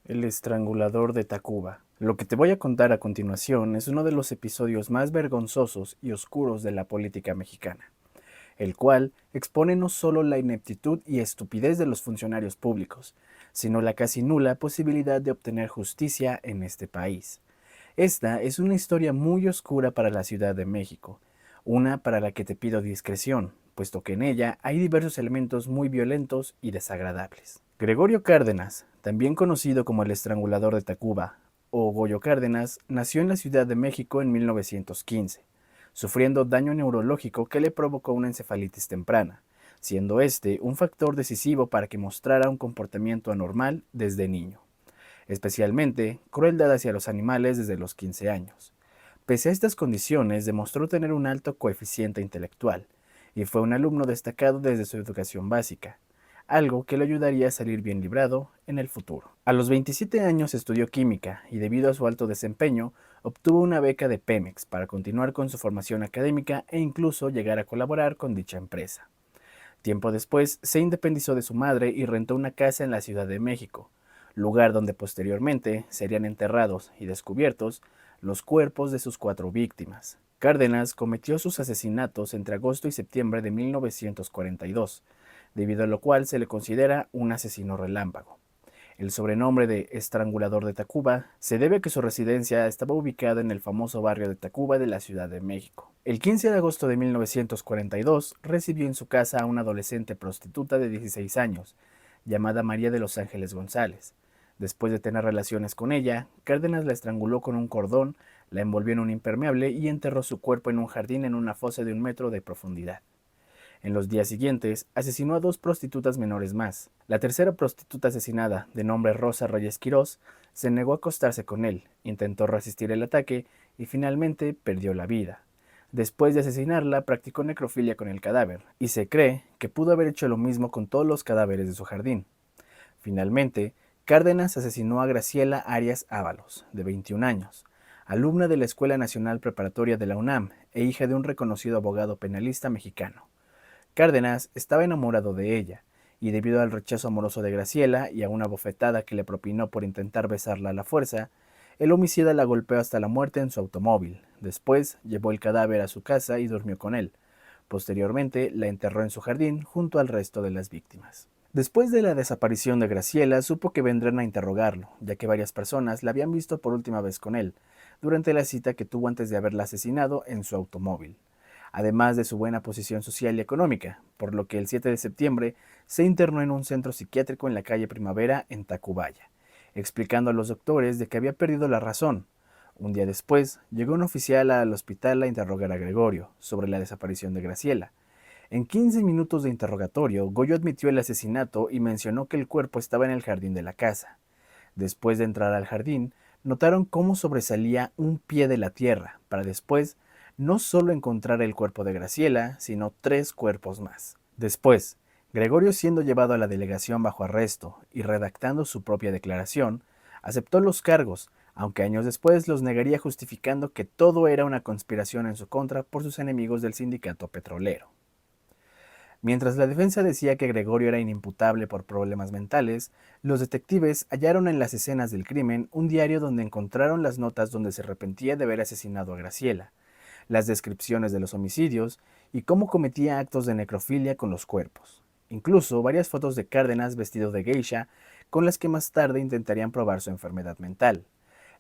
El estrangulador de Tacuba. Lo que te voy a contar a continuación es uno de los episodios más vergonzosos y oscuros de la política mexicana, el cual expone no solo la ineptitud y estupidez de los funcionarios públicos, sino la casi nula posibilidad de obtener justicia en este país. Esta es una historia muy oscura para la Ciudad de México, una para la que te pido discreción, puesto que en ella hay diversos elementos muy violentos y desagradables. Gregorio Cárdenas, también conocido como el Estrangulador de Tacuba, o Goyo Cárdenas, nació en la Ciudad de México en 1915, sufriendo daño neurológico que le provocó una encefalitis temprana, siendo este un factor decisivo para que mostrara un comportamiento anormal desde niño, especialmente crueldad hacia los animales desde los 15 años. Pese a estas condiciones, demostró tener un alto coeficiente intelectual, y fue un alumno destacado desde su educación básica, algo que le ayudaría a salir bien librado en el futuro. A los 27 años estudió química y debido a su alto desempeño, obtuvo una beca de Pemex para continuar con su formación académica e incluso llegar a colaborar con dicha empresa. Tiempo después, se independizó de su madre y rentó una casa en la Ciudad de México, lugar donde posteriormente serían enterrados y descubiertos los cuerpos de sus 4 víctimas. Cárdenas cometió sus asesinatos entre agosto y septiembre de 1942, debido a lo cual se le considera un asesino relámpago. El sobrenombre de Estrangulador de Tacuba se debe a que su residencia estaba ubicada en el famoso barrio de Tacuba de la Ciudad de México. El 15 de agosto de 1942 recibió en su casa a una adolescente prostituta de 16 años, llamada María de los Ángeles González. Después de tener relaciones con ella, Cárdenas la estranguló con un cordón, la envolvió en un impermeable y enterró su cuerpo en un jardín en una fosa de 1 metro de profundidad. En los días siguientes, asesinó a 2 prostitutas menores más. La tercera prostituta asesinada, de nombre Rosa Reyes Quirós, se negó a acostarse con él, intentó resistir el ataque y finalmente perdió la vida. Después de asesinarla, practicó necrofilia con el cadáver, y se cree que pudo haber hecho lo mismo con todos los cadáveres de su jardín. Finalmente, Cárdenas asesinó a Graciela Arias Ábalos, de 21 años, alumna de la Escuela Nacional Preparatoria de la UNAM e hija de un reconocido abogado penalista mexicano. Cárdenas estaba enamorado de ella, y debido al rechazo amoroso de Graciela y a una bofetada que le propinó por intentar besarla a la fuerza, el homicida la golpeó hasta la muerte en su automóvil. Después llevó el cadáver a su casa y durmió con él. Posteriormente la enterró en su jardín junto al resto de las víctimas. Después de la desaparición de Graciela, supo que vendrían a interrogarlo, ya que varias personas la habían visto por última vez con él, durante la cita que tuvo antes de haberla asesinado en su automóvil, además de su buena posición social y económica, por lo que el 7 de septiembre se internó en un centro psiquiátrico en la calle Primavera en Tacubaya, explicando a los doctores de que había perdido la razón. Un día después, llegó un oficial al hospital a interrogar a Gregorio sobre la desaparición de Graciela. En 15 minutos de interrogatorio, Goyo admitió el asesinato y mencionó que el cuerpo estaba en el jardín de la casa. Después de entrar al jardín, notaron cómo sobresalía un pie de la tierra, para después no solo encontrar el cuerpo de Graciela, sino 3 cuerpos más. Después, Gregorio, siendo llevado a la delegación bajo arresto y redactando su propia declaración, aceptó los cargos, aunque años después los negaría justificando que todo era una conspiración en su contra por sus enemigos del sindicato petrolero. Mientras la defensa decía que Gregorio era inimputable por problemas mentales, los detectives hallaron en las escenas del crimen un diario donde encontraron las notas donde se arrepentía de haber asesinado a Graciela, las descripciones de los homicidios y cómo cometía actos de necrofilia con los cuerpos. Incluso varias fotos de Cárdenas vestido de geisha, con las que más tarde intentarían probar su enfermedad mental.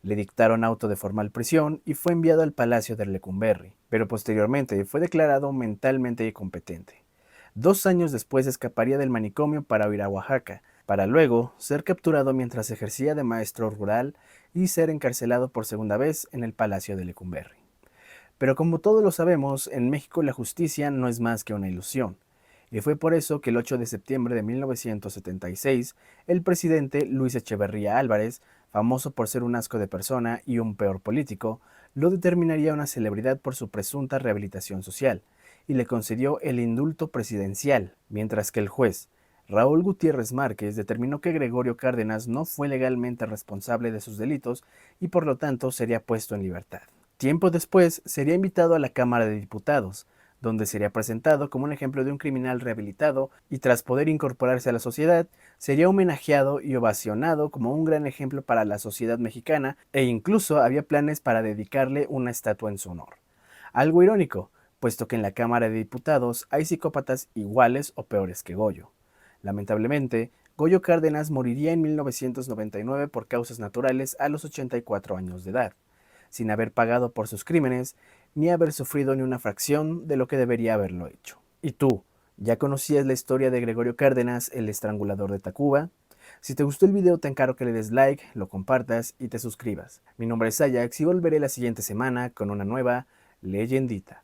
Le dictaron auto de formal prisión y fue enviado al Palacio de Lecumberri, pero posteriormente fue declarado mentalmente incompetente. 2 años después escaparía del manicomio para huir a Oaxaca, para luego ser capturado mientras ejercía de maestro rural y ser encarcelado por segunda vez en el Palacio de Lecumberri. Pero como todos lo sabemos, en México la justicia no es más que una ilusión, y fue por eso que el 8 de septiembre de 1976, el presidente Luis Echeverría Álvarez, famoso por ser un asco de persona y un peor político, lo determinaría una celebridad por su presunta rehabilitación social, y le concedió el indulto presidencial, mientras que el juez, Raúl Gutiérrez Márquez, determinó que Gregorio Cárdenas no fue legalmente responsable de sus delitos y por lo tanto sería puesto en libertad. Tiempo después sería invitado a la Cámara de Diputados, donde sería presentado como un ejemplo de un criminal rehabilitado y tras poder incorporarse a la sociedad, sería homenajeado y ovacionado como un gran ejemplo para la sociedad mexicana e incluso había planes para dedicarle una estatua en su honor. Algo irónico, puesto que en la Cámara de Diputados hay psicópatas iguales o peores que Goyo. Lamentablemente, Goyo Cárdenas moriría en 1999 por causas naturales a los 84 años de edad, sin haber pagado por sus crímenes ni haber sufrido ni una fracción de lo que debería haberlo hecho. ¿Y tú, ya conocías la historia de Gregorio Cárdenas, el estrangulador de Tacuba? Si te gustó el video te encargo que le des like, lo compartas y te suscribas. Mi nombre es Ajax y volveré la siguiente semana con una nueva leyendita.